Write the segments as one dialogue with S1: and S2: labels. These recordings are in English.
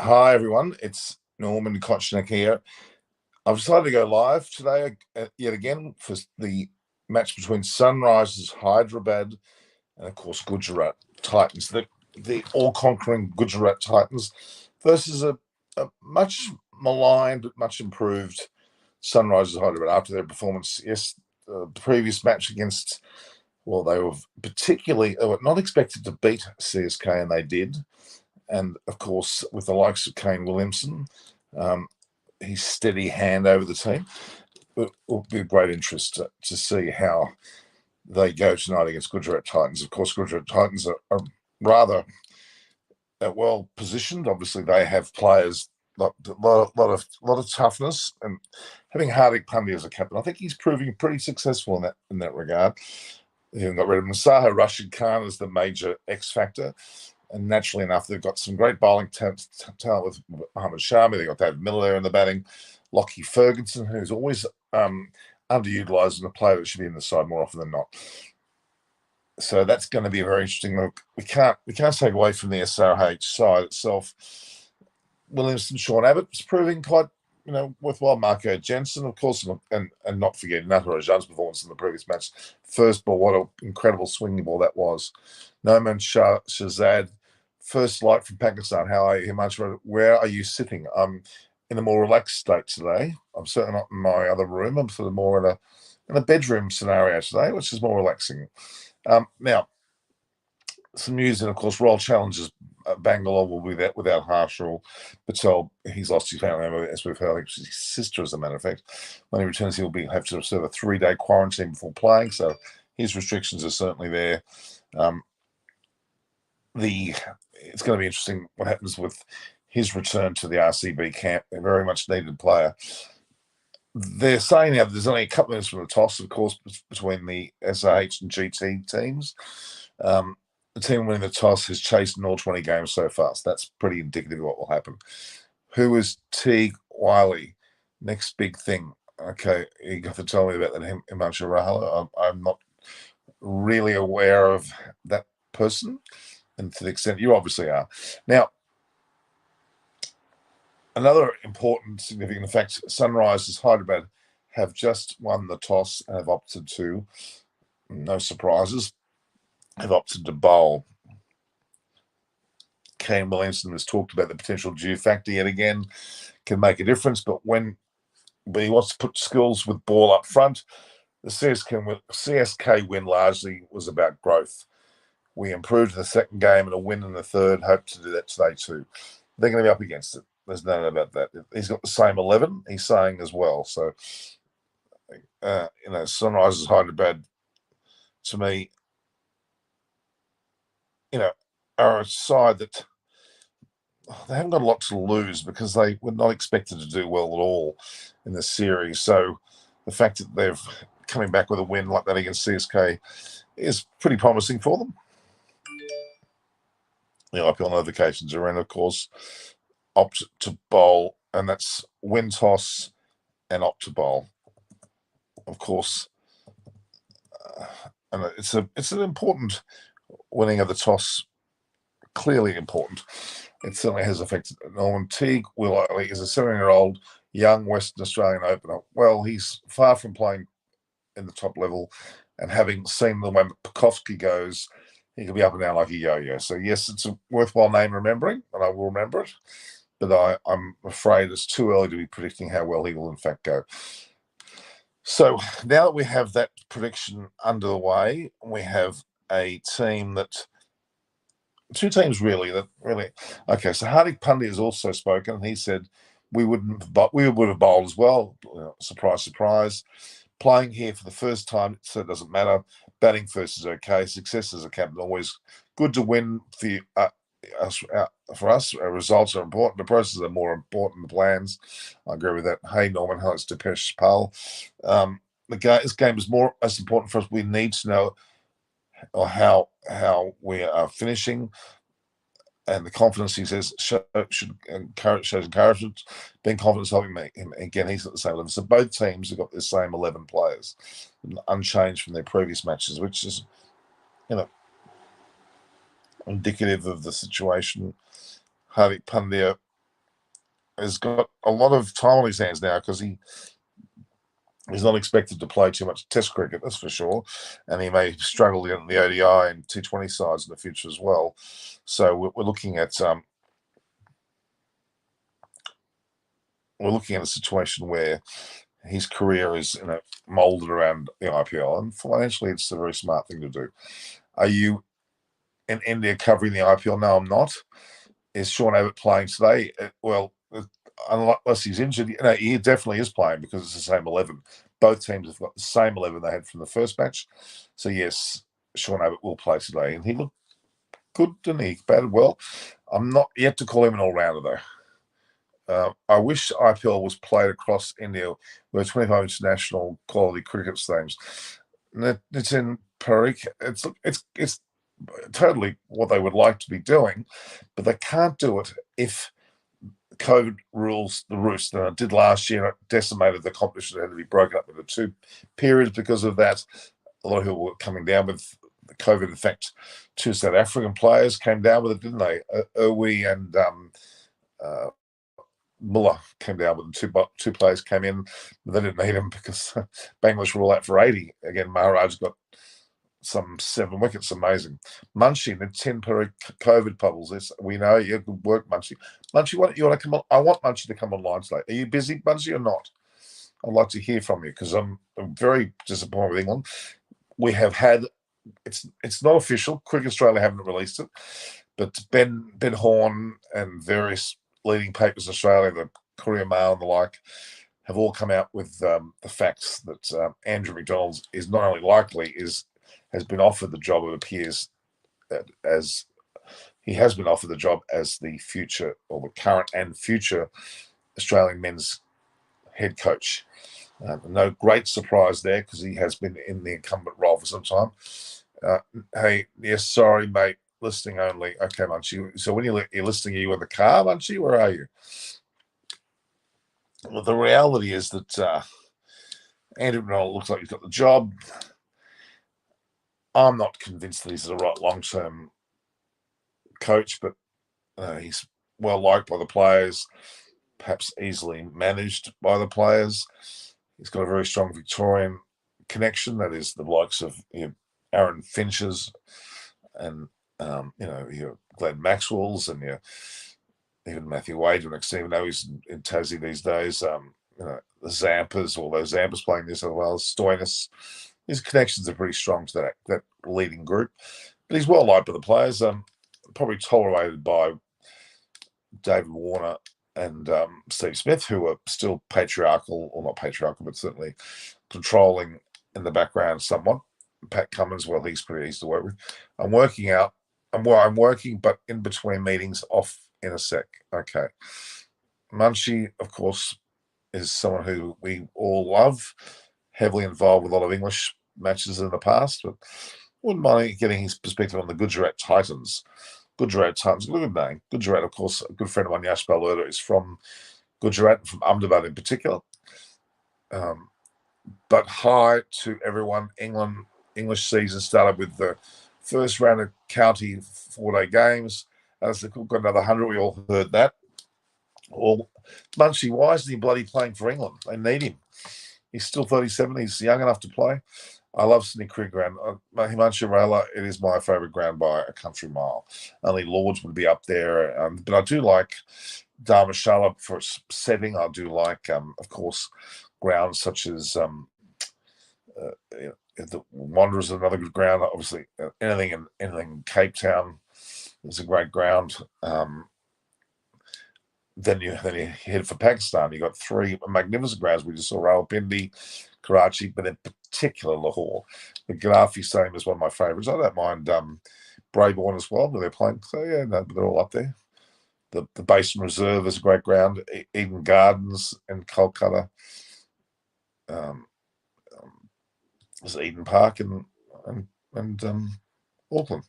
S1: Hi everyone, it's Norman Kochnik here. I've decided to go live today yet again for the match between Sunrisers Hyderabad and of course Gujarat Titans, the all-conquering Gujarat Titans versus a much maligned but much improved Sunrisers Hyderabad after their performance. Yes, the previous match against, well, they were not expected to beat CSK and they did. And of course, with the likes of Kane Williamson, um, his steady hand over the team, it will be of great interest to see how they go tonight against Gujarat Titans. Of course, Gujarat Titans are rather well positioned. Obviously, they have players lot of toughness, and having Hardik Pandya as a captain, I think he's proving pretty successful in that regard. They've got rid of Masaha Rashid Khan as the major X factor. And naturally enough, they've got some great bowling talent with Mohammad Shami. They've got David Miller there in the batting. Lockie Ferguson, who's always underutilised and a player that should be in the side more often than not. So that's going to be a very interesting look. We can't take away from the SRH side itself. Williamson, Sean Abbott's proving quite worthwhile. Marco Jensen, of course, and not forgetting Natarajan's performance in the previous match. First ball, what an incredible swinging ball that was. Noman Shahzad, first light from Pakistan. How are you, Himanshu? Where are you sitting? I'm in a more relaxed state today. I'm certainly not in my other room. I'm sort of more in a bedroom scenario today, which is more relaxing. Now, some news, and of course, Royal Challengers Bangalore will be that without Harshal Patel. He's lost his family member, as we've heard, his sister, as a matter of fact. When he returns, he'll have to serve a 3-day quarantine before playing, so his restrictions are certainly there. It's going to be interesting what happens with his return to the RCB camp. A very much needed player. They're saying now that there's only a couple of minutes from the toss, of course, between the SRH and GT teams. The team winning the toss has chased in all 20 games so far. So that's pretty indicative of what will happen. Who is Teague Wiley? Next big thing. Okay, you have to tell me about that, Himanshu Rahala. I'm not really aware of that person, and to the extent you obviously are. Now, another important, significant fact, Sunrisers Hyderabad have just won the toss and have opted to, no surprises, have opted to bowl. Kane Williamson has talked about the potential due factor yet again, can make a difference, but he wants to put skills with ball up front. The CSK win largely was about growth. We improved in the second game and a win in the third. Hope to do that today too. They're going to be up against it. There's no doubt about that. He's got the same 11, he's saying as well. So, Sunrisers Hyderabad, to me, are a side that they haven't got a lot to lose because they were not expected to do well at all in the series. So the fact that they're coming back with a win like that against CSK is pretty promising for them. The IPL notifications are in, of course. Opt to bowl, and that's win toss and opt to bowl. Of course, and it's an important winning of the toss. Clearly important. It certainly has affected Norman. Teague Wiley is a 7-year-old young Western Australian opener. Well, he's far from playing in the top level, and having seen the way Pekowski goes, he could be up and down like a yo-yo. So yes, it's a worthwhile name remembering, and I will remember it. But I'm afraid it's too early to be predicting how well he will in fact go. So now that we have that prediction under the way, we have two teams really. Okay. So Hardik Pandya has also spoken, and he said we would have bowled as well. Surprise, surprise. Playing here for the first time, so it doesn't matter. Batting first is okay. Success as a captain, always good to win for us. Our results are important. The processes are more important than the plans. I agree with that. Hey, Norman, how it's Depeche Pal. This game is more as important for us. We need to know how we are finishing. And the confidence, he says, shows encouragement. Being confident is helping me. And again, he's at the same level. So both teams have got the same 11 players, unchanged from their previous matches, which is, indicative of the situation. Hardik Pandya has got a lot of time on his hands now because he's not expected to play too much Test cricket, that's for sure, and he may struggle in the ODI and T20 sides in the future as well. So we're looking at a situation where his career is moulded around the IPL, and financially, it's a very smart thing to do. Are you in India covering the IPL? No, I'm not. Is Sean Abbott playing today? Well, unless he's injured, he definitely is playing because it's the same 11. Both teams have got the same 11 they had from the first match. So, yes, Sean Abbott will play today. And he looked good, didn't he? Batted well. I'm not yet to call him an all-rounder, though. I wish IPL was played across India with 25 international quality cricket stadiums. Nitin Parikh, it's totally what they would like to be doing, but they can't do it if COVID rules the roost. And it did last year. It decimated the competition. It had to be broken up into 2 periods because of that. A lot of people were coming down with the COVID. In fact, 2 South African players came down with it, didn't they? Irwi and Muller came down with them. Two players came in, but they didn't need them because Bangladesh were all out for 80. Again, Maharaj got some 7 wickets. Amazing. Munchie, the 10 per COVID bubbles. We know you have good work, Munchie. Munchie, you want to come on? I want Munchie to come online today. Are you busy, Munchie, or not? I'd like to hear from you because I'm very disappointed with England. We have had it's not official. Cricket Australia haven't released it, but Ben Horn and various leading papers in Australia, the Courier Mail and the like, have all come out with the facts that Andrew McDonald is not only likely has been offered the job. It appears as he has been offered the job as the future, or the current and future, Australian men's head coach. No great surprise there because he has been in the incumbent role for some time. Hey, yes, sorry, mate, listening only. Okay, Munchie. So when you're listening, are you in the car, Munchie? Where are you? Well, the reality is that Andrew McDonald looks like he's got the job. I'm not convinced that he's the right long-term coach, but he's well liked by the players, perhaps easily managed by the players. He's got a very strong Victorian connection, that is the likes of Aaron Finch's and your Glenn Maxwell's and even Matthew Wade, even though he's in Tassie these days. The Zampas, all those Zampas playing New South Wales, Stoinis. His connections are pretty strong to that leading group. But he's well liked by the players, probably tolerated by David Warner and Steve Smith, who are still patriarchal, or not patriarchal, but certainly controlling in the background somewhat. Pat Cummins, well, he's pretty easy to work with. I'm working, but in between meetings, off in a sec. Okay. Munchie, of course, is someone who we all love, heavily involved with a lot of English matches in the past, but wouldn't mind getting his perspective on the Gujarat Titans. Gujarat Titans, a good name. Gujarat, of course, a good friend of mine, Yash Balurda, is from Gujarat, from Ahmedabad in particular. But hi to everyone. English season started with the first round of county 4-day games. As they've got another 100, we all heard that. Munchie, why isn't he bloody playing for England? They need him. He's still 37. He's young enough to play. I love Sydney Cricket Ground. Himanshu Raila, it is my favourite ground by a country mile. Only Lords would be up there. But I do like Dharmashala for its setting. I do like, of course, grounds such as the Wanderers, another good ground. Obviously, anything in Cape Town is a great ground. Then you head for Pakistan. You got 3 magnificent grounds. We just saw Rawalpindi, Karachi, but in particular Lahore. The Gaddafi Stadium is one of my favourites. I don't mind Brabourne as well, where they're playing. So yeah, no, they're all up there. The Basin Reserve is a great ground. Eden Gardens in Kolkata. There's Eden Park and Auckland.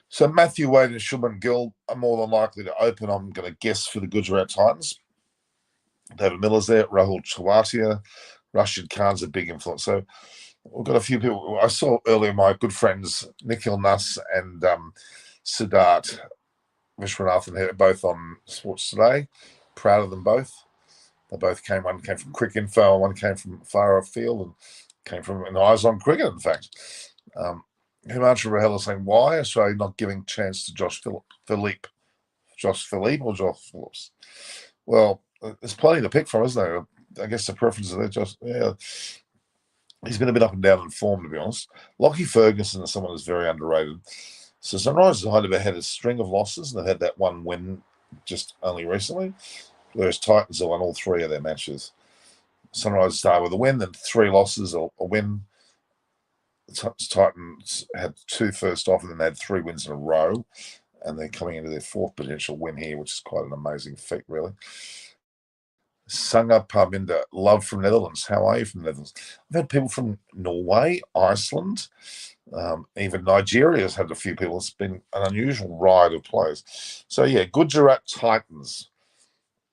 S1: So Matthew Wade and Shubman Gill are more than likely to open, I'm going to guess, for the Gujarat Titans. David Miller's there, Rahul Tewatia, Rashid Khan's a big influence. So we've got a few people. I saw earlier my good friends Nikhil Nuss and Siddharth Vishwanathan here, both on Sports Today. Proud of them both. They both came. One came from Quick Info, and one came from far off field, and came from an Eyes on Cricket. In fact, Himanshu Rahela saying, "Why Australia not giving chance to Josh Philippe or Josh Phillips?" Well, there's plenty to pick from, isn't there? I guess the preferences are just he's been a bit up and down in form, to be honest. Lockie Ferguson is someone who's very underrated. So Sunrise has had a string of losses, and they've had that one win just only recently, whereas Titans have won all three of their matches. Sunrise started with a win, then 3 losses, a win. Titans had 2 first off, and then they had 3 wins in a row, and they're coming into their 4th potential win here, which is quite an amazing feat, really. Sanga Parminder, love from Netherlands. How are you from the Netherlands? I've had people from Norway, Iceland, even Nigeria has had a few people. It's been an unusual ride of players. So, yeah, Gujarat Titans.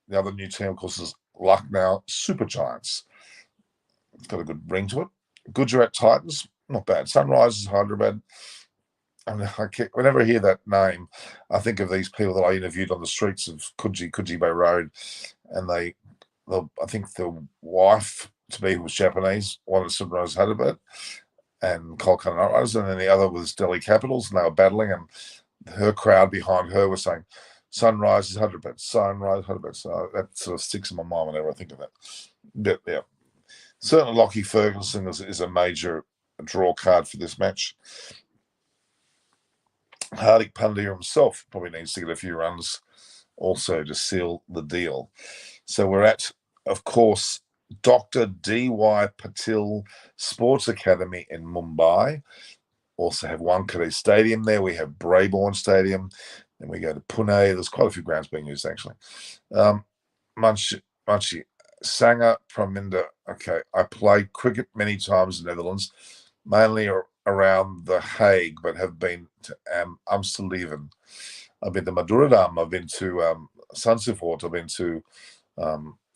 S1: The other new team, of course, is Lucknow Super Giants. It's got a good ring to it. Gujarat Titans, not bad. Sunrisers Hyderabad. And whenever I hear that name, I think of these people that I interviewed on the streets of Kuji Bay Road, and I think the wife to be was Japanese, one of Sunrise Hyderabad and Kolkata Knight Riders, and then the other was Delhi Capitals, and they were battling, and her crowd behind her was saying, "Sunrise is Hyderabad, Sunrise Hyderabad." So that sort of sticks in my mind whenever I think of that. But yeah, certainly Lockie Ferguson is a major draw card for this match. Hardik Pandya himself probably needs to get a few runs also to seal the deal. So we're at, of course, Dr. D.Y. Patil Sports Academy in Mumbai. Also have Wankhede Stadium there. We have Brabourne Stadium. Then we go to Pune. There's quite a few grounds being used, actually. Munshi Sanga Praminda. Okay, I played cricket many times in the Netherlands, mainly around The Hague, but have been to Amsterdam. I've been to Madurodam. I've been to Sunsevoort. I've been to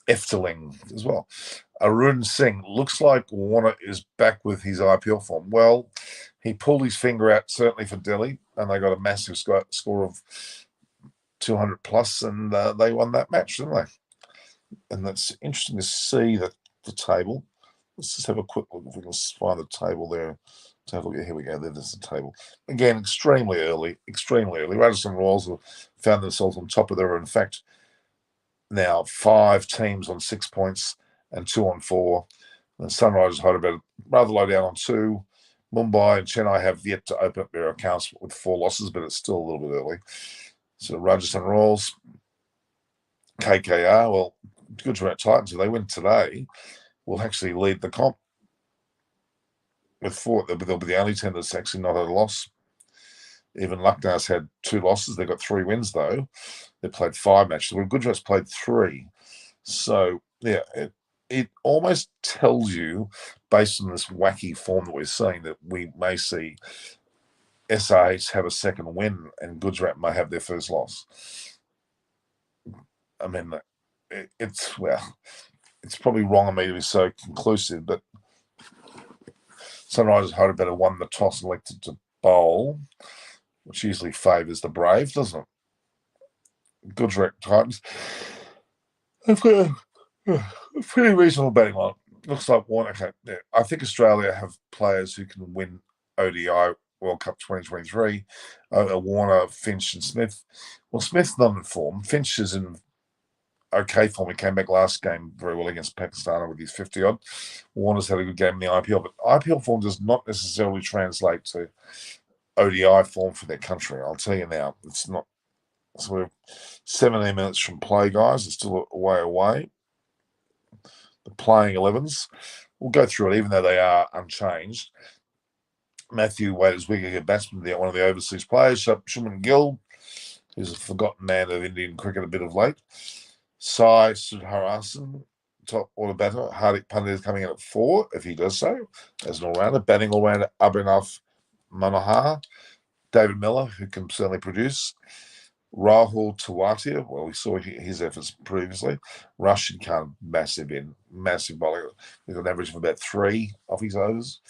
S1: Efteling as well. Arun Singh, looks like Warner is back with his IPL form. Well, he pulled his finger out certainly for Delhi, and they got a massive score of 200 plus, and they won that match, didn't they? And that's interesting to see the table. Let's just have a quick look if we can find the table there. To have a look at, here we go. There's the table. Again, extremely early. Radisson Royals have found themselves on top of there. In fact, now 5 teams on 6 points and 2 on 4. And Sunrisers Hyderabad rather low down on 2. Mumbai and Chennai have yet to open up their accounts with 4 losses, but it's still a little bit early. So Rajasthan Royals, KKR, well, Gujarat Titans, if they win today, will actually lead the comp with 4. They'll be the only team that's actually not had a loss. Even Lucknow's had 2 losses. They've got 3 wins, though. They played 5 matches. Well, Gujarat's played 3. So, yeah, it almost tells you, based on this wacky form that we're seeing, that we may see SRH have a second win and Gujarat may have their first loss. I mean, it's probably wrong of me to be so conclusive, but Sunrisers Hyderabad have won the toss and elected to bowl, which usually favours the brave, doesn't it? Gujarat Titans have got a pretty reasonable batting line. Looks like Warner. Okay, yeah. I think Australia have players who can win ODI World Cup 2023. Warner, Finch, and Smith. Well, Smith's not in form. Finch is in okay form. He came back last game very well against Pakistan with his 50 odd. Warner's had a good game in the IPL, but IPL form does not necessarily translate to ODI form for their country. I'll tell you now, it's not. So we're 17 minutes from play, guys. It's still a way away. The playing 11s. We'll go through it, even though they are unchanged. Matthew Waiter's wicket batsman, one of the overseas players. Shuman Gill, who's a forgotten man of Indian cricket a bit of late. Sai Sudharasan, top order batter. Hardik Pandya is coming in at 4, if he does so, as an all-rounder. Batting all-rounder, Abhinav Manohar. David Miller, who can certainly produce. Rahul Tewatia, well, we saw his efforts previously. Rashid Khan, massive bowler. He's got an average of about 3 off his overs.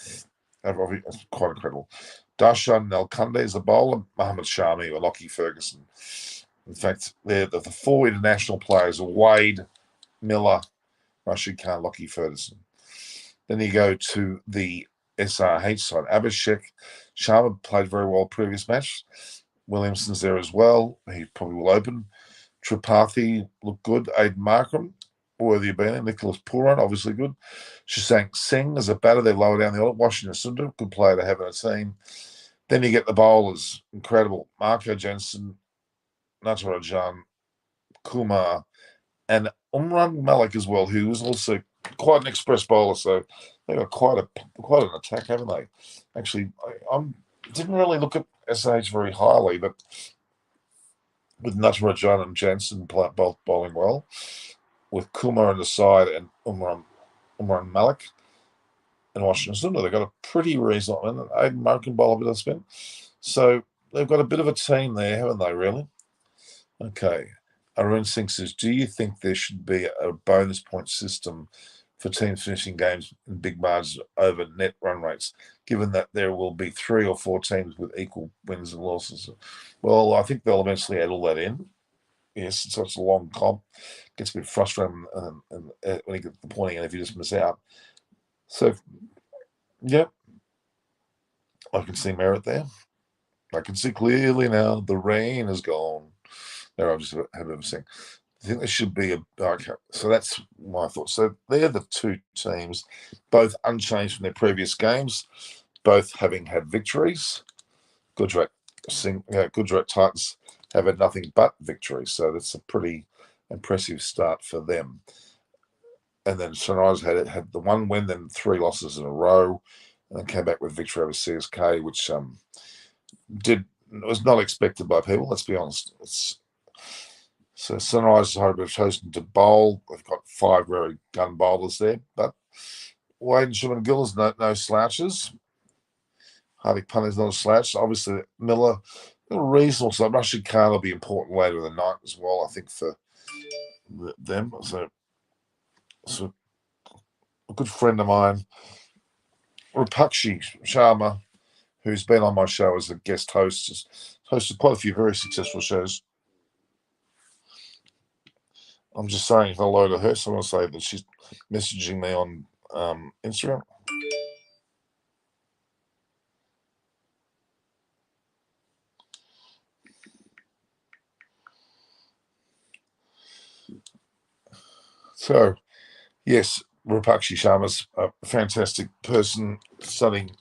S1: That's quite incredible. Darshan Nelkunde is the bowler. Mohammad Shami or Lockie Ferguson. In fact, the four international players are Wade, Miller, Rashid Khan, Lockie Ferguson. Then you go to the SRH side. Abhishek Sharma played very well previous match. Williamson's there as well. He probably will open. Tripathi looked good. Aiden Markram, worthy of being there. Nicholas Puran, obviously good. Shashank Singh as a batter. They're lower down the order. Washington Sundar, good player to have in a team. Then you get the bowlers. Incredible. Marco Jensen, Natarajan, Kumar, and Umran Malik as well, who was also quite an express bowler. So they got quite an attack, haven't they? Actually, I didn't really look at SH very highly, but with Natarajan and Jensen both bowling well, with Kumar on the side and Umran Malik and Washington Sundar, they've got a pretty reasonable. And Aiden Mark can bowl a bit of spin, so they've got a bit of a team there, haven't they? Really? Okay. Arun Singh says, do you think there should be a bonus point system for teams finishing games in big margins over net run rates, given that there will be 3 or 4 teams with equal wins and losses? Well, I think they'll eventually add all that in. Yes, it's such a long comp. It gets a bit frustrating when you get to the pointing and if you just miss out. So, yeah, I can see merit there. I can see clearly now the rain is gone. There, I've just had a sing. I think there should be okay. So that's my thought. So they're the two teams, both unchanged from their previous games, both having had victories. Gujarat Titans have had nothing but victories, so that's a pretty impressive start for them. And then Sunrise had the one win, then 3 losses in a row, and then came back with victory over CSK, which was not expected by people. Let's be honest. So Sunrise have chosen to bowl. They've got 5 very gun bowlers there, but Wade and Shuman Gill is no slouches. Hardik Pandya's not a slouch. Obviously, Miller, a reasonable. So Rashid Khan will be important later in the night as well, I think, for them. So a good friend of mine, Rapakshi Sharma, who's been on my show as a guest host, has hosted quite a few very successful shows. I'm just saying hello to her. So I want to say that she's messaging me on Instagram. So, yes, Rapakshi Sharma's a fantastic person studying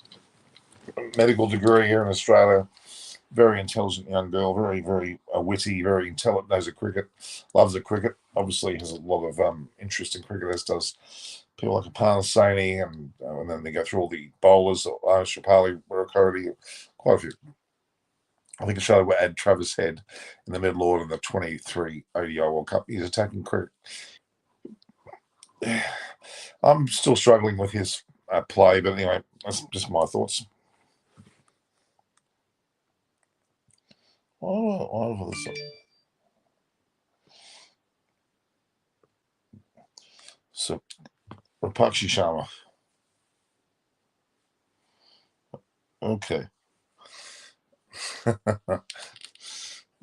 S1: medical degree here in Australia. Very intelligent young girl, very, very witty, very intelligent, knows a cricket, loves a cricket. Obviously has a lot of interest in cricket, as does people like Apana Saini, and then they go through all the bowlers, Shapali, Murakarati, quite a few. I think Australia will add Travis Head in the middle order in the 23 ODI World Cup. He's attacking cricket. I'm still struggling with his play, but anyway, that's just my thoughts. So, Rapakshi Sharma. Okay.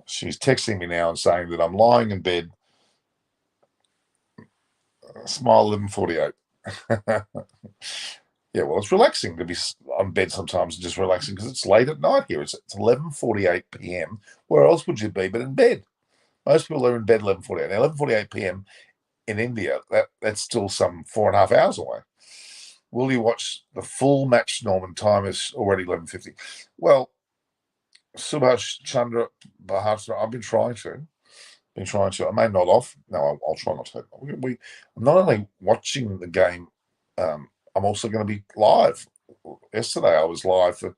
S1: She's texting me now and saying that I'm lying in bed. Smile 11:48. Yeah, well, it's relaxing to be on bed sometimes and just relaxing because it's late at night here. It's 11:48 p.m. Where else would you be but in bed? Most people are in bed 11:48. Now, 11:48 p.m. in India, that's still some 4.5 hours away. Will you watch the full match, Norman? Time is already 11:50. Well, Subhash Chandra Bahatra, I've been trying to. I may not off. No, I'll try not to. I'm not only watching the game, I'm also going to be live. Yesterday, I was live for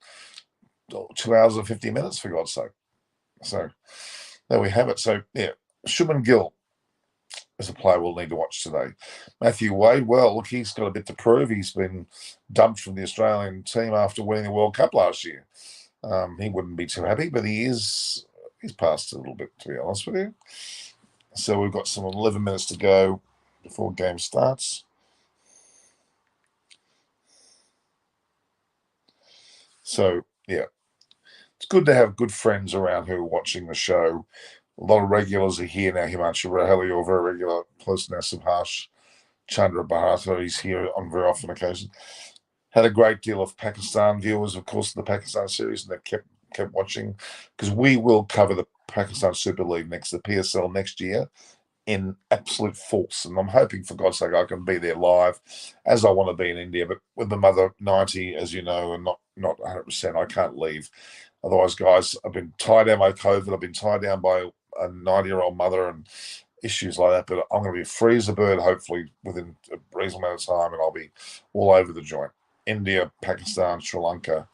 S1: 2 hours and 50 minutes, for God's sake. So there we have it. So, yeah, Shuman Gill is a player we'll need to watch today. Matthew Wade, well, look, he's got a bit to prove. He's been dumped from the Australian team after winning the World Cup last year. He wouldn't be too happy, but he's passed a little bit, to be honest with you. So we've got some 11 minutes to go before game starts. So, yeah, it's good to have good friends around who are watching the show. A lot of regulars are here now. Himanshu Raheli, or very regular, plus now Subhash Chandra Bharata. He's here on very often occasion. Had a great deal of Pakistan viewers, of course, in the Pakistan series, and they kept watching, because we will cover the Pakistan Super League the PSL next year, in absolute force. And I'm hoping, for God's sake, I can be there live, as I want to be in India. But with the mother 90, as you know, and not 100%, I can't leave. Otherwise, guys, I've been tied down by COVID. I've been tied down by a 90-year-old mother and issues like that. But I'm going to be free as a bird, hopefully, within a reasonable amount of time, and I'll be all over the joint. India, Pakistan, Sri Lanka,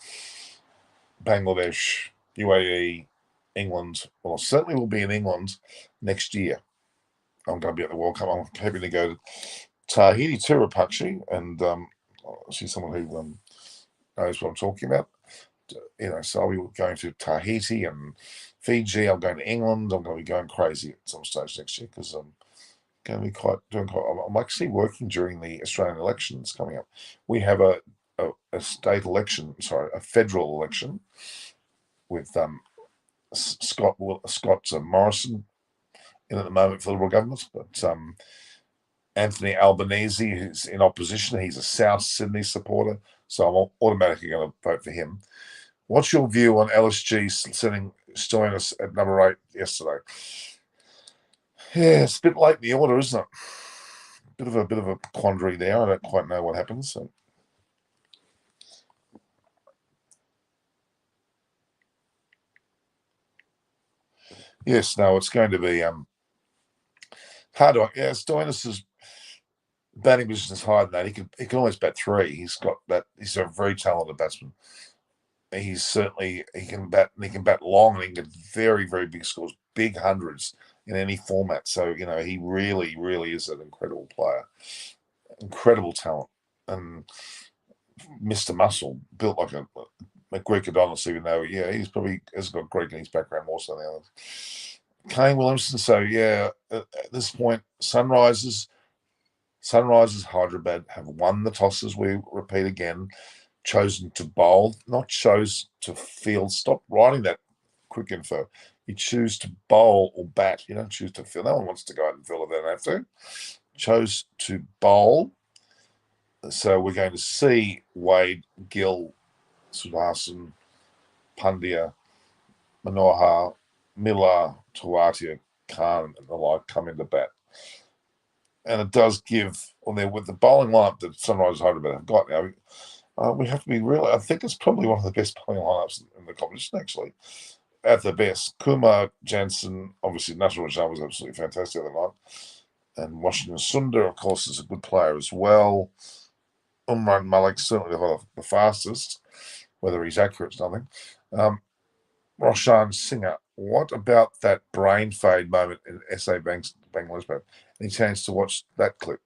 S1: Bangladesh, UAE, England. Well, I certainly will be in England next year. I'm going to be at the World Cup. I'm hoping to go to Tahiti too, Rapachi, and she's someone who knows what I'm talking about. So I'll be going to Tahiti and Fiji. I'm going to England. I'm going to be going crazy at some stage next year, because I'm going to be I'm actually working during the Australian elections coming up. We have a state election, a federal election with Scott Morrison in at the moment for the Liberal government, but Anthony Albanese, who's in opposition, he's a South Sydney supporter, so I'm automatically going to vote for him. What's your view on LSG sending Stoinis at number 8 yesterday? Yeah, it's a bit late in the order, isn't it? Bit of a quandary there. I don't quite know what happens. So. Yes, no, it's going to be hard to. Yeah, Stoinis' batting position is higher than that. He can always bat 3. He's got that. He's a very talented batsman. He can bat, and he can bat long, and he can get very, very big scores, big hundreds in any format. So he really, really is an incredible player, incredible talent, and Mr. Muscle, built like a Greek Adonis, even though he's probably has got Greek in his background more so than the others. Kane Williamson. So at this point, Sunrisers Hyderabad have won the tosses. We repeat again. Chosen to bowl, not chose to field. Stop writing that quick info. You choose to bowl or bat. You don't choose to field. No one wants to go out and field if they don't have to. Chose to bowl. So we're going to see Wade, Gill, Sudhasan, Pandya, Manohar, Miller, Tawatia, Khan, and the like come into bat. And it does give, with the bowling lineup that Sunrisers Hyderabad have got now, we have to be real. I think it's probably one of the best bowling lineups in the competition, actually, at the best. Kumar, Jansen, obviously Nasser Rajan was absolutely fantastic the other night. And Washington Sundar, of course, is a good player as well. Umran Malik, certainly the fastest. Whether he's accurate is nothing. Roshan Singer, what about that brain fade moment in SA Bangladesh? Any chance to watch that clip?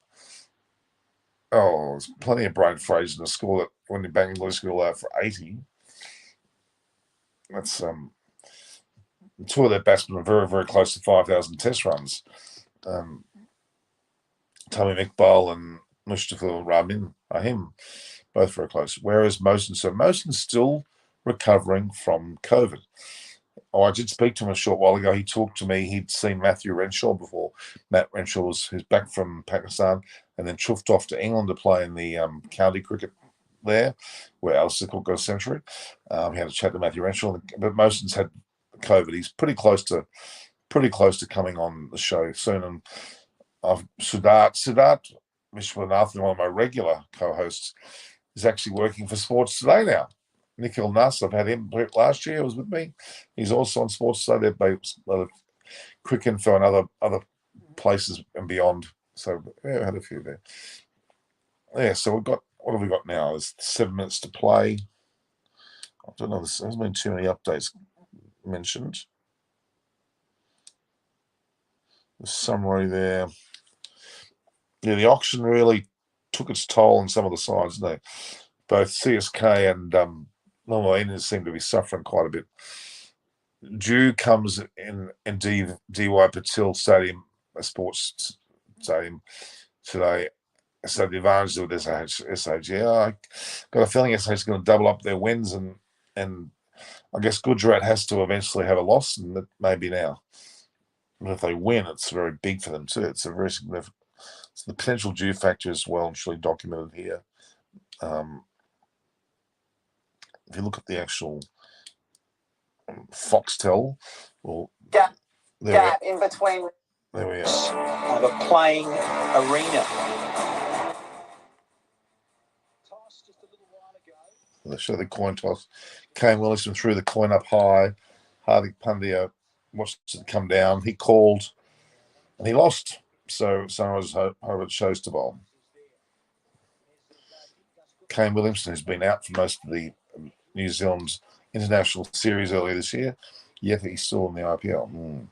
S1: Oh, there's plenty of brain phrases in the score that when the Bangladesh go out for 80. That's two of their batsmen are very, very close to 5,000 test runs. Tamim Iqbal and Mustafa Rahim, both very close. Whereas Mosen's still recovering from COVID. Oh, I did speak to him a short while ago. He talked to me. He'd seen Matthew Renshaw before. Matt Renshaw who's back from Pakistan and then chuffed off to England to play in the county cricket there, where Alistair Cook got a century. He had a chat to Matthew Renshaw, but Mosen's had COVID. He's pretty close to coming on the show soon. And Siddharth Vishwanathan, one of my regular co-hosts, is actually working for Sports Today now. Nikhil Nass, I've had him last year. He was with me. He's also on Sports Today. They've a lot of quick info and other places and beyond. So I had a few there. Yeah. So what have we got now? There's 7 minutes to play. I don't know. There hasn't been too many updates mentioned. The summary there. Yeah, the auction really took its toll on some of the sides, didn't they? Both CSK and Mumbai seem to be suffering quite a bit. Dew comes in DY Patil Stadium, a sports stadium today. So the advantage of this SRH, I got a feeling SRH is going to double up their wins, and I guess Gujarat has to eventually have a loss, and that may be now. And if they win, it's very big for them too. It's a very significant. So the potential due factor is well and truly documented here. If you look at the actual Foxtel, well,
S2: gap in between.
S1: There we are.
S2: Of a playing arena.
S1: They show the coin toss. Kane Williamson threw the coin up high. Hardik Pandya watched it come down. He called, and he lost. So Sunrise Hobart chose to bowl. Kane Williamson has been out for most of the New Zealand's international series earlier this year, yet he's still in the IPL.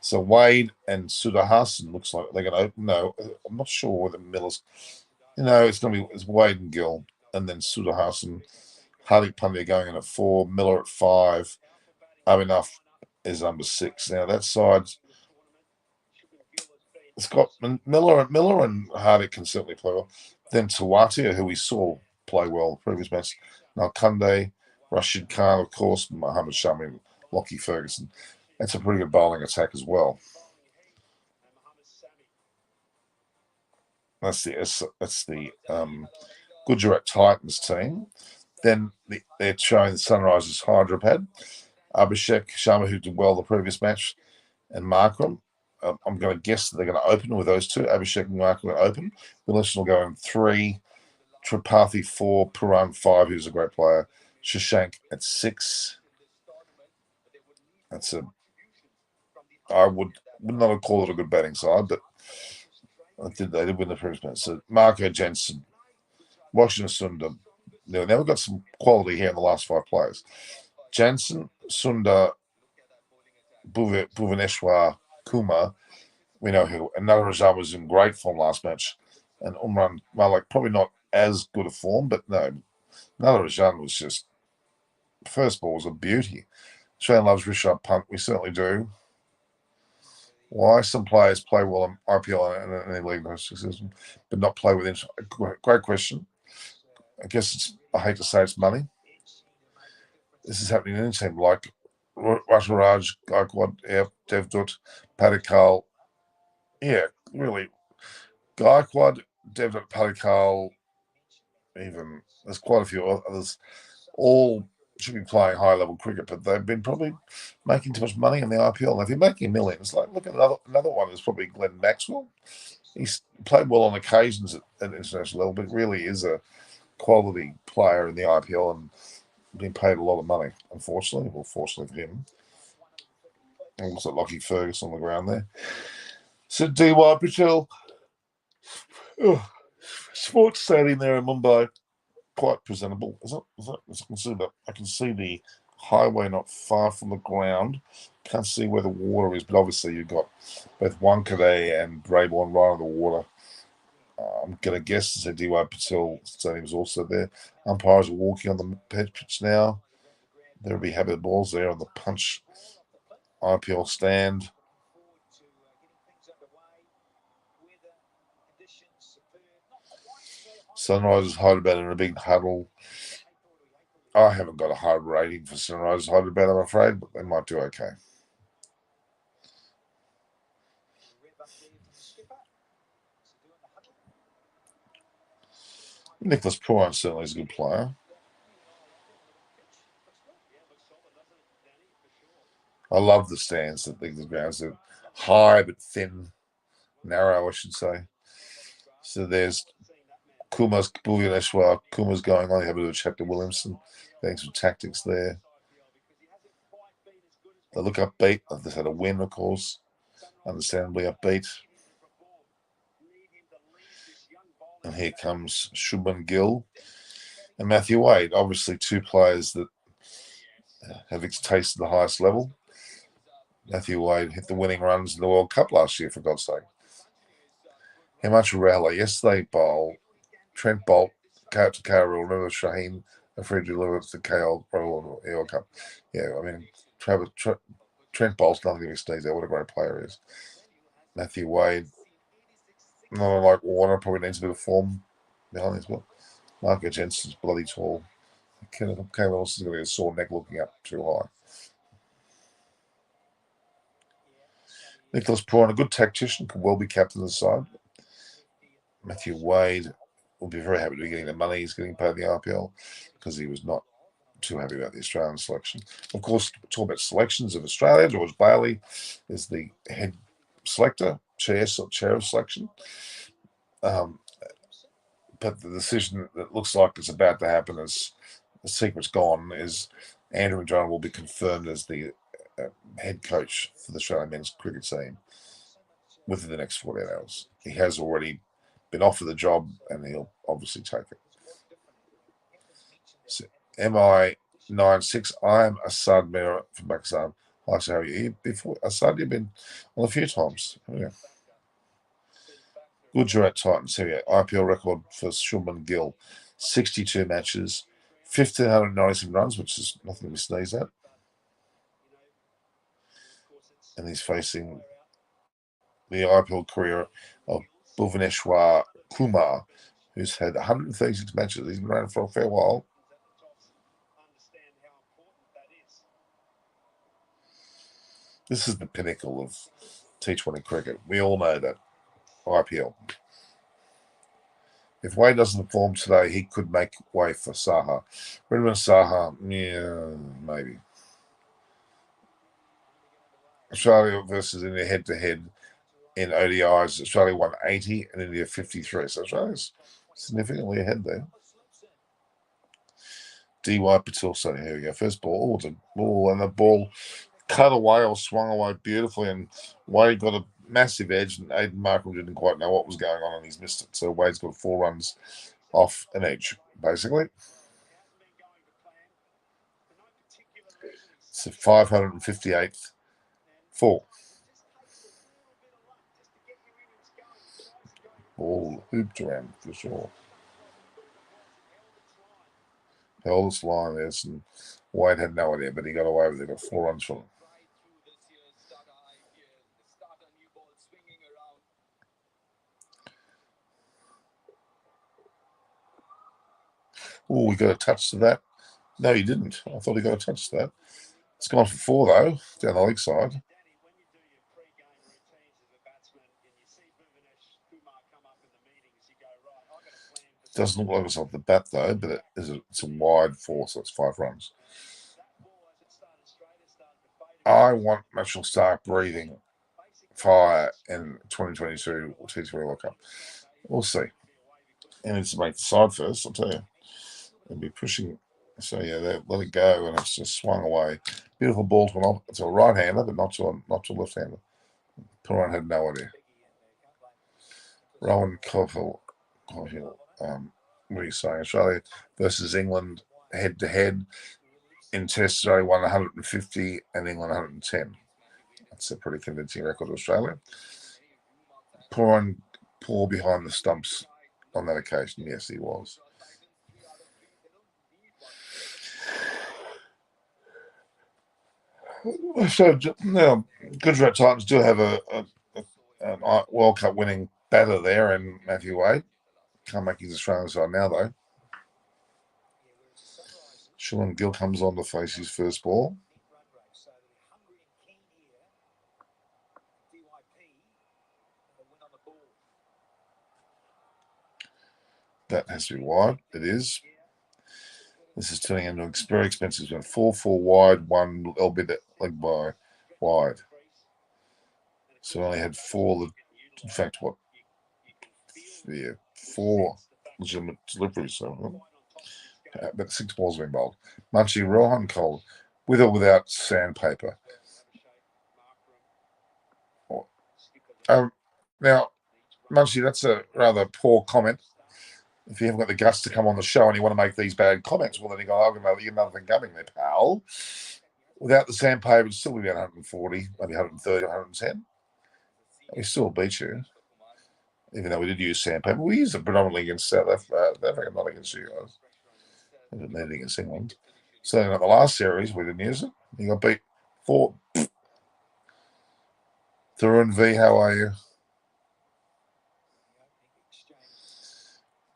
S1: So Wade and Sudahasan looks like they're going to open. No, I'm not sure whether Miller's. It's going to be Wade and Gill, and then Sudahasan. Hardik Pandya going in at 4, Miller at 5. Abhinav is number 6. Now that side, it's got Miller and Hardik can certainly play well. Then Tawatia, who we saw play well the previous match. Nalkunde, Rashid Khan, of course, Mohammed Shami, Lockie Ferguson. That's a pretty good bowling attack as well. That's the Gujarat Titans team. Then they're showing the Sunrisers Hyderabad. Abhishek Sharma, who did well the previous match, and Markram. I'm going to guess that they're going to open with those two. Abhishek and Markram open. Wilson will go in 3. Tripathi 4. Puran 5, who's a great player. Shashank at 6. I would not have called it a good batting side, but they did win the previous match. So Marco Jensen, Washington Sundar. Now we've got some quality here in the last 5 players. Jansen, Sundar, Bhuvaneshwar, Kumar, we know who. And Natarajan was in great form last match. And Umran Malik, probably not as good a form, but no, Natarajan was just, first ball was a beauty. Australian loves Rishabh Pant, we certainly do. Why some players play well in IPL and any league system, but not play within? Great question. I guess I hate to say it's money. This is happening in any team like Rasharaj, Gaikwad, Devdutt, Patil. Yeah, really. Gaikwad, Devdutt, Patil, even there's quite a few others. All should be playing high-level cricket, but they've been probably making too much money in the IPL. And if you're making millions, like look at another one is probably Glenn Maxwell. He's played well on occasions at international level, but really is a quality player in the IPL and been paid a lot of money, unfortunately. Well, fortunately for him. And looks like Lockie Ferguson on the ground there. So D.Y. Patil. Sports stadium there in Mumbai. Quite presentable. I can see the highway not far from the ground. Can't see where the water is, but obviously you've got both Wankhede and Brabourne right on the water. I'm going to guess that D.Y. Patil Stadium is also there. Umpires are walking on the pitch now. There'll be habit balls there on the Punch IPL stand. Sunrisers Hyderabad in a big huddle. I haven't got a high rating for Sunrisers Hyderabad, I'm afraid, but they might do okay. Nicholas Puran certainly is a good player. I love the stands. The grounds are high but thin, narrow, I should say. So there's Kumar's Bhuvaneshwar. Kumar's going on. You have a bit of a chat to Williamson. Getting some tactics there. They look upbeat. They've had a win, of course. Understandably upbeat. And here comes Shubman Gill and Matthew Wade. Obviously, 2 players that have tasted the highest level. Matthew Wade hit the winning runs in the World Cup last year, for God's sake. Himanshu Rahla, yesterday bowled. Trent Bolt, to KL, remember Shaheen Afridi delivered to KL World Cup. Yeah, I mean, Trent Bolt's nothing to sneeze at. What a great player he is. Matthew Wade, not unlike Warner, probably needs a bit of form behind his belt. Marco Jensen's bloody tall. Kevin Wilson's going to get a sore neck looking up too high. Nicholas Prawn, a good tactician, could well be captain of the side. Matthew Wade will be very happy to be getting the money he's getting paid in the IPL because he was not too happy about the Australian selection. Of course, talk about selections of Australia. George Bailey is the head selector, chair of selection. But the decision that looks like it's about to happen, is the secret's gone, is Andrew McDonald will be confirmed as the head coach for the Australian men's cricket team within the next 48 hours. He has already been offered the job and he'll obviously take it. So, MI96, I'm Assad Mira from Pakistan. Hi, so how are you? Before Assad, you've been on a few times. Yeah. Gujarat Titans, here we go. IPL record for Shubman Gill, 62 matches, 1,597 runs, which is nothing to sneeze at. And he's facing the IPL career of Bhuvaneshwar Kumar, who's had 136 matches. He's been around for a fair while. This is the pinnacle of T20 cricket. We all know that. IPL. If Wade doesn't perform today, he could make way for Saha. Redmond Saha, yeah, maybe. Australia versus India head-to-head in ODIs. Australia won 80 and India 53. So Australia's significantly ahead there. D.Y. Patil, so here we go. First ball, it's a ball, and the ball cut away or swung away beautifully, and Wade got a massive edge, and Aiden Markham didn't quite know what was going on, and he's missed it. So Wade's got 4 runs off an edge, basically. It's the 558th 4. Ball hooped around for sure. Held this line there, and Wade had no idea, but he got away with it. Got 4 runs from it. Oh, we got a touch to that. No, he didn't. I thought he got a touch to that. It's gone for 4, though, down the leg side. Doesn't look like it's off the bat, though, but it's a wide 4, so it's 5 runs. I want Mitchell Starc breathing fire in 2022 T20 World Cup. We'll see. He needs to make the side first, I'll tell you. And be pushing. So yeah, they let it go, and it's just swung away. Beautiful ball to a right-hander, but not to a left-hander. Puran had no idea. Rowan Cofield, what are you saying? Australia versus England head-to-head. In Test, Australia won 150 and England 110. That's a pretty convincing record of Australia. Poor behind the stumps on that occasion. Yes, he was. So now, Gujarat Titans do have a World Cup winning batter there, and Matthew Wade can't make his Australian side now though. Shubman Gill comes on to face his first ball. That has to be wide. It is. This is turning into a very expensive one. 4-4 wide, 1 LB leg by wide. So I only had 4. In fact, what? Yeah, 4 legitimate deliveries. So, but 6 balls have been bowled. Munchie Rohan Cole, with or without sandpaper. Now, Munchie, that's a rather poor comment. If you haven't got the guts to come on the show and you want to make these bad comments, well, then you go, I'm going to get another thing coming there, pal. Without the sandpaper, it'd still be about 140, maybe 130, 110. We still beat you, even though we did use sandpaper. We used it predominantly against South Africa, not against you guys. We didn't need it against England. So in the last series, we didn't use it. You got beat 4. Tarun V, how are you?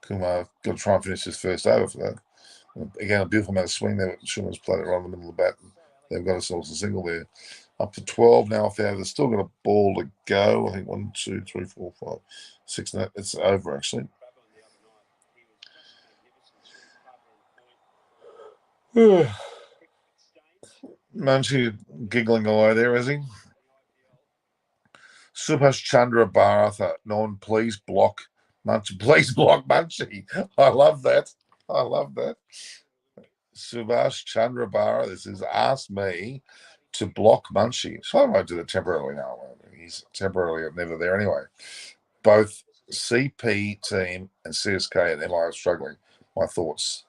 S1: Kumar got to try and finish his first over for that. Again, a beautiful amount of swing there. Schuman's played it right in the middle of the bat. They've got ourselves a single there. Up to 12 now. If they've still got a ball to go, I think 1, 2, 3, 4, 5, 6. And it's over actually. Munchie giggling away there, is he? Subhash Chandra Bharatha. No one, please block Munchie. Please block Munchie. I love that. I love that. Subhash Chandra Bharatha. This is asked me to block Munchie. So I won't do that temporarily now. He's temporarily never there anyway. Both CP team and CSK and MI are struggling. My thoughts.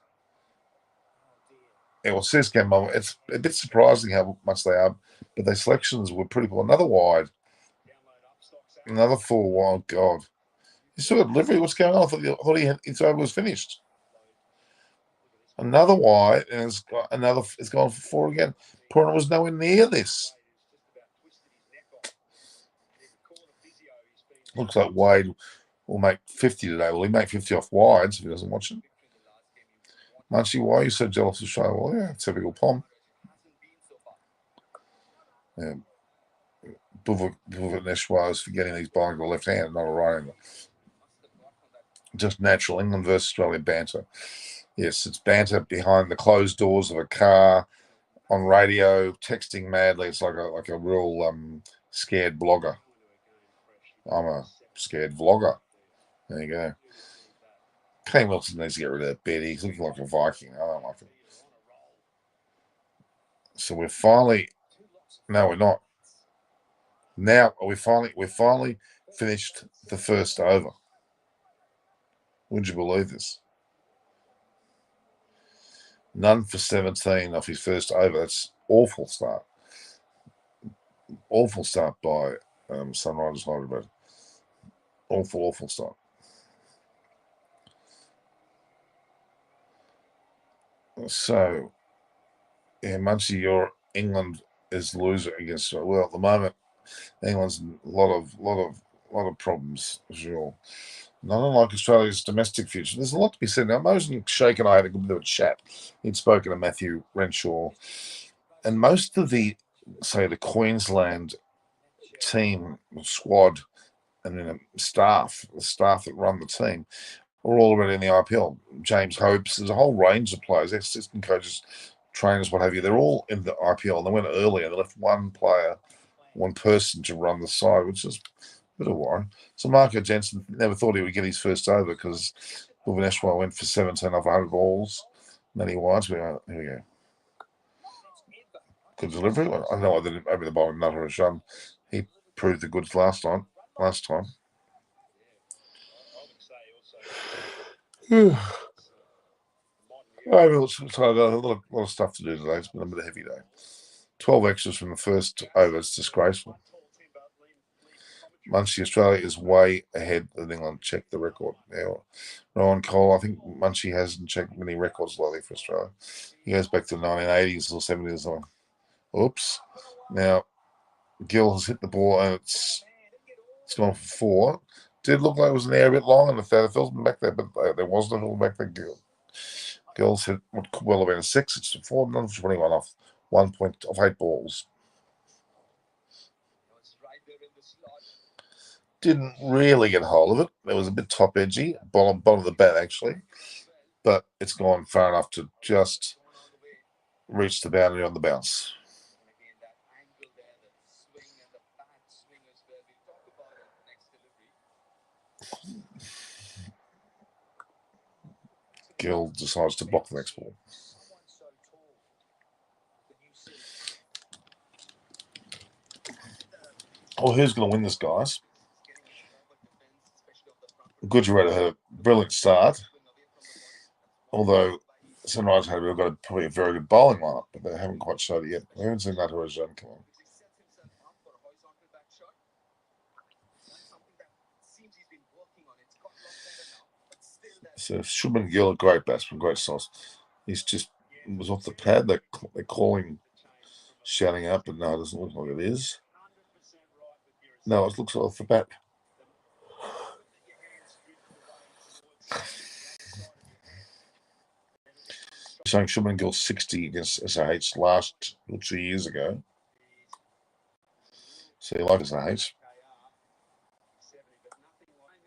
S1: Yeah, well, CSK, it's a bit surprising how much they are, but their selections were pretty cool. Another wide. Another 4 wide. God. You saw a delivery. What's going on? I thought his over was finished. Another wide, and it's gone for 4 again. Porter was nowhere near this. Looks like Wade will make 50 today. Will he make 50 off wides if he doesn't watch it? Munchie, why are you so jealous of Shay? Well, yeah, typical Pom. Yeah. Bhuvaneswar is forgetting he's bowling with the left hand, not a right hander. Just natural England versus Australia banter. Yes, it's banter behind the closed doors of a car, on radio, texting madly. It's like a real scared blogger. I'm a scared vlogger. There you go. Kane Wilson needs to get rid of that bed. He's looking like a Viking. I don't like it. So we're finally. No, we're not. Now we're finally finished the first over. Would you believe this? None for 17 off his first over. That's awful start. Awful start by Sunrisers Hyderabad. Awful start. So, yeah, Munchie, your England is loser against. Well, at the moment, England's a lot of problems, for sure. Not unlike Australia's domestic future. There's a lot to be said. Now, Mosen Sheikh and I had a good bit of a chat. He'd spoken to Matthew Renshaw. And most of the Queensland team, squad, and then the staff that run the team, are all already in the IPL. James Hopes, there's a whole range of players, assistant coaches, trainers, what have you. They're all in the IPL. And they went early and they left one person to run the side, which is a bit of a worry. So Marco Jensen never thought he would get his first over because Bhuvaneswar went for 17 off 100 balls. Many wides. Here we go. Good delivery. I know I didn't over the bowling Nutter Shun. He proved the goods last time. I've got a lot of stuff to do today. It's been a bit of a heavy day. 12 extras from the first over. It's disgraceful. Munchie, Australia is way ahead of England. Check the record. Now, Ryan Cole, I think Munchie hasn't checked many records lately for Australia. He goes back to the 1980s or 70s or something. Oops. Now, Gill has hit the ball and it's gone for 4. Did look like it was in the air a bit long and the felt back there, but there wasn't a little back there. Gill's hit what could well have been a 6. It's 4, none for 21 off 1 point of 8 balls. Didn't really get a hold of it. It was a bit top edgy, bottom of the bat actually, but it's gone far enough to just reach the boundary on the bounce. Gill decides to block the next ball. Oh, who's going to win this, guys? Gujarat had a brilliant start, although Sunrise had probably a very good bowling lineup, but they haven't quite showed it yet. We haven't seen that horizon come on. So Shubman Gill, a great batsman, great sauce. He's just was off the pad. They're calling, shouting out, but no, it doesn't look like it is. No, it looks like off the bat. Showing Shubman Gill 60 against SRH 2 years ago. So you like SRH.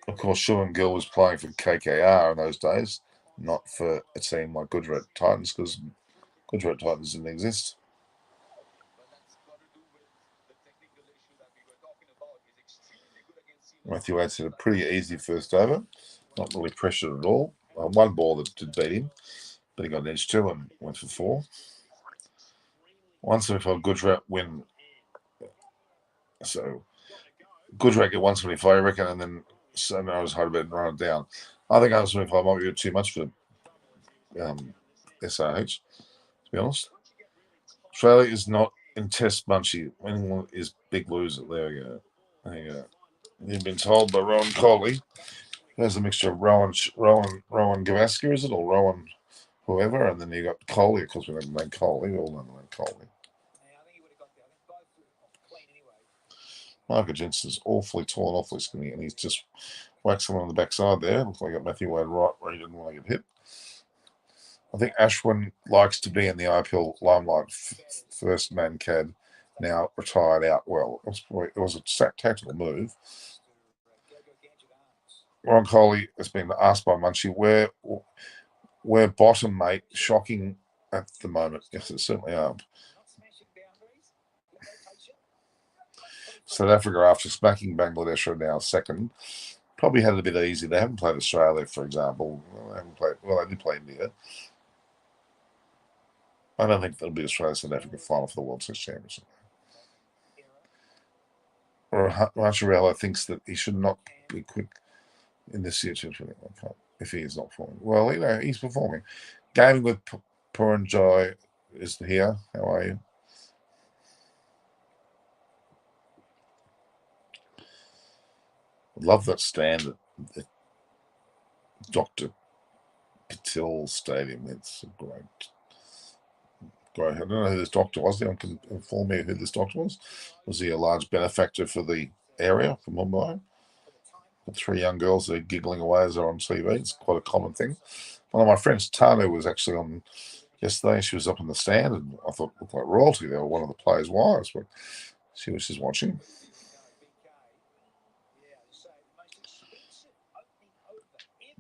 S1: Of course, Sean Gill was playing for KKR in those days, not for a team like Gujarat Titans, because Gujarat Titans didn't exist. Matthew Wade had a pretty easy first over, not really pressured at all. One ball that did beat him, but he got an edge two and went for 4. 175 Gujarat win. So Gujarat get 175, I reckon, and then Sunrise Hyderabad and run it down. I think 175 might be too much for SRH, to be honest. Australia is not in Test Munchie. Anyone is big loser. There we go. There you go. You've been told by Rowan Coley. There's a mixture of Rowan Gavaskar, is it? Or Rowan whoever. And then you got Coley. Of course, we know the name Coley. We all know the name Coley. Michael Jensen's awfully tall and awfully skinny, and he's just whacked someone on the backside there. Looks like he got Matthew Wade right where he didn't want to get hit. I think Ashwin likes to be in the IPL limelight. First man cad, now retired out well. It was a tactical move. Ron Coley has been asked by Munchie, where bottom, mate, shocking at the moment. Yes, it certainly are. South Africa, after smacking Bangladesh, are now second. Probably had it a bit easy. They haven't played Australia, for example. They did play India. I don't think there'll be Australia-South Africa final for the World Test Championship. Or Marcharella thinks that he should not be quick in this situation if he is not performing. Well, he's performing. Gaming with Puranjai is here. How are you? Love that stand at Dr. Patil Stadium. It's great. I don't know who this doctor was. Anyone can inform me who this doctor was. Was he a large benefactor for the area, for Mumbai? The 3 young girls are giggling away as they're on TV. It's quite a common thing. One of my friends, Tanu, was actually on yesterday. She was up in the stand, and I thought it looked like royalty. They were one of the players' wives, but she was just watching.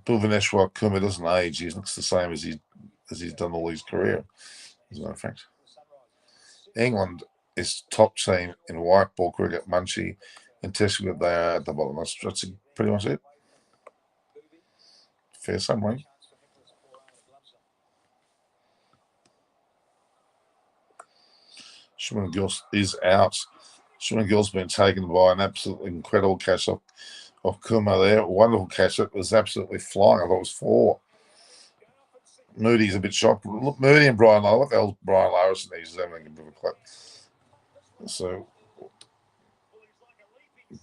S1: Bhuvaneshwar Kumar doesn't age. He looks the same as he's done all his career, as a matter of fact. England is top team in white ball cricket. Munchie and Test cricket, they are at the bottom. That's pretty much it. Fair summary. Shimon Gill is out. Shimon Gill's been taken by an absolutely incredible catch of Kumar there. Wonderful catch. It was absolutely flying. I thought it was 4. Moody's a bit shocked. Look, Moody and Brian Lowe. What the hell's Brian Larison? He's having a bit of a clap. So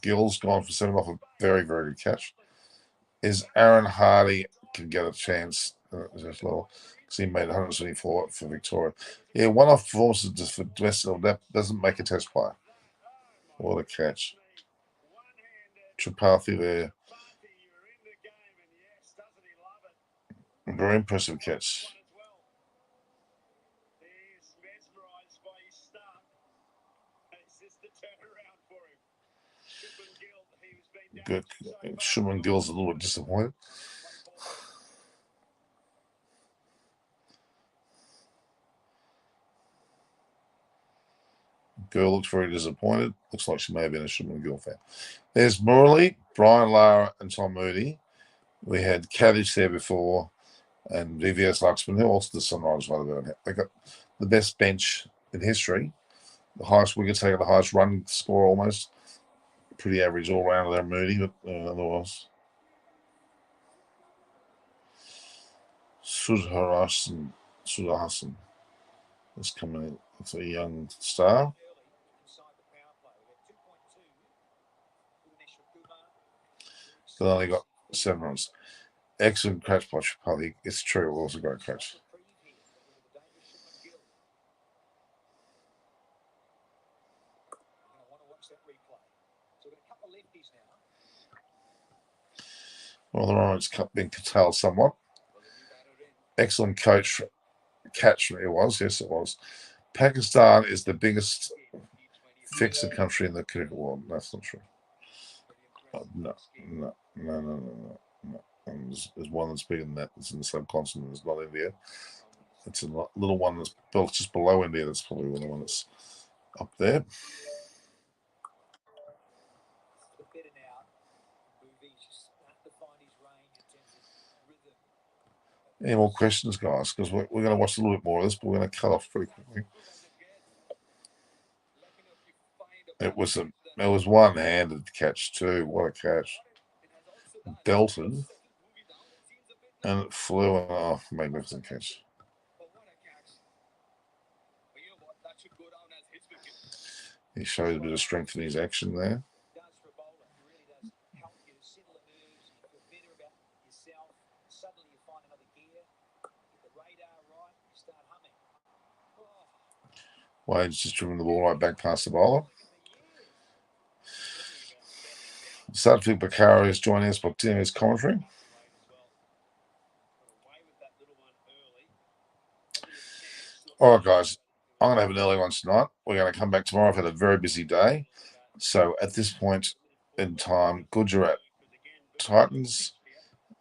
S1: Gill's gone for 7 off a very, very good catch. Is Aaron Hardy can get a chance as well, because he made 174 for Victoria. Yeah, one-off performances just for domestic, that doesn't make a test player. What a catch. Tripathi there. Very impressive catch. Good. Shimon Gill's a little bit disappointed. Girl looks very disappointed. Looks like she may have been a Shimon Gill fan. There's Morley, Brian Lara, and Tom Moody. We had Kaddish there before, and VVS Luxman, who also the Sunrise Hyderabad. They got the best bench in history. The highest wicket taker, the highest run score almost. Pretty average all round there, Moody, but otherwise. Sudharasan is coming in. It's a young star. They only got 7 runs. Excellent catch by Tripathi. It's true, it was a great catch. Well, the run's been curtailed somewhat. Excellent catch it was. Yes, it was. Pakistan is the biggest fix the country in the cricket world. That's not true. No. There's one that's bigger than that. It's in the subcontinent. It's not India. It's a little one that's built just below India. That's probably the one that's up there. Any more questions, guys? Because we're going to watch a little bit more of this, but we're going to cut off pretty quickly. It was one-handed catch too. What a catch! Belted, and it flew. Oh, magnificent catch! He showed a bit of strength in his action there. Wade's just driven the ball right back past the bowler. Sadfield Bakari is joining us by doing his commentary. All right, guys. I'm going to have an early lunch tonight. We're going to come back tomorrow. I've had a very busy day. So at this point in time, Gujarat Titans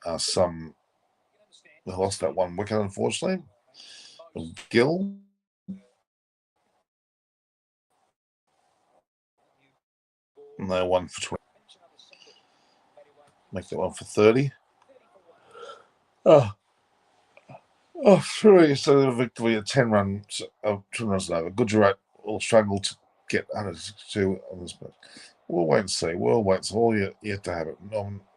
S1: are they lost that one wicket, unfortunately. Gill. And they won for 20. Make that one for 30. Sorry. So the victory at 10 runs over. Gujarat will struggle to get 102 on this, but we'll wait and see. We'll wait. It's all yet to have it.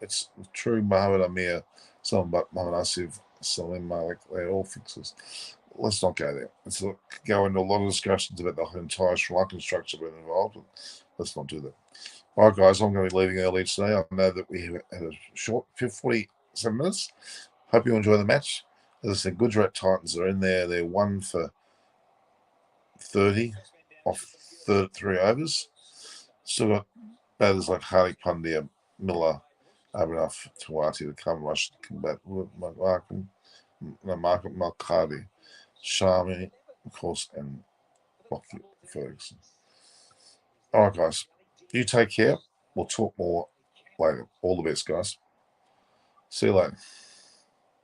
S1: It's true. Mohammed Amir, Mohammed Asif, Salim Malik, they're all fixes. Let's not go there. Let's go into a lot of discussions about the entire Sri Lankan structure being involved. But let's not do that. All right, guys, I'm going to be leaving early today. I know that we had a short 47 minutes. Hope you enjoy the match. As I said, Gujarat Titans are in there. They're 1 for 30 off 3 overs. Still got batters like Hardik Pandya, Miller, Abhinav Tawati to come rush to combat Markham Malkadi, Sharmi, of course, and Lockie Ferguson. All right, guys. You take care. We'll talk more later. All the best, guys. See you later.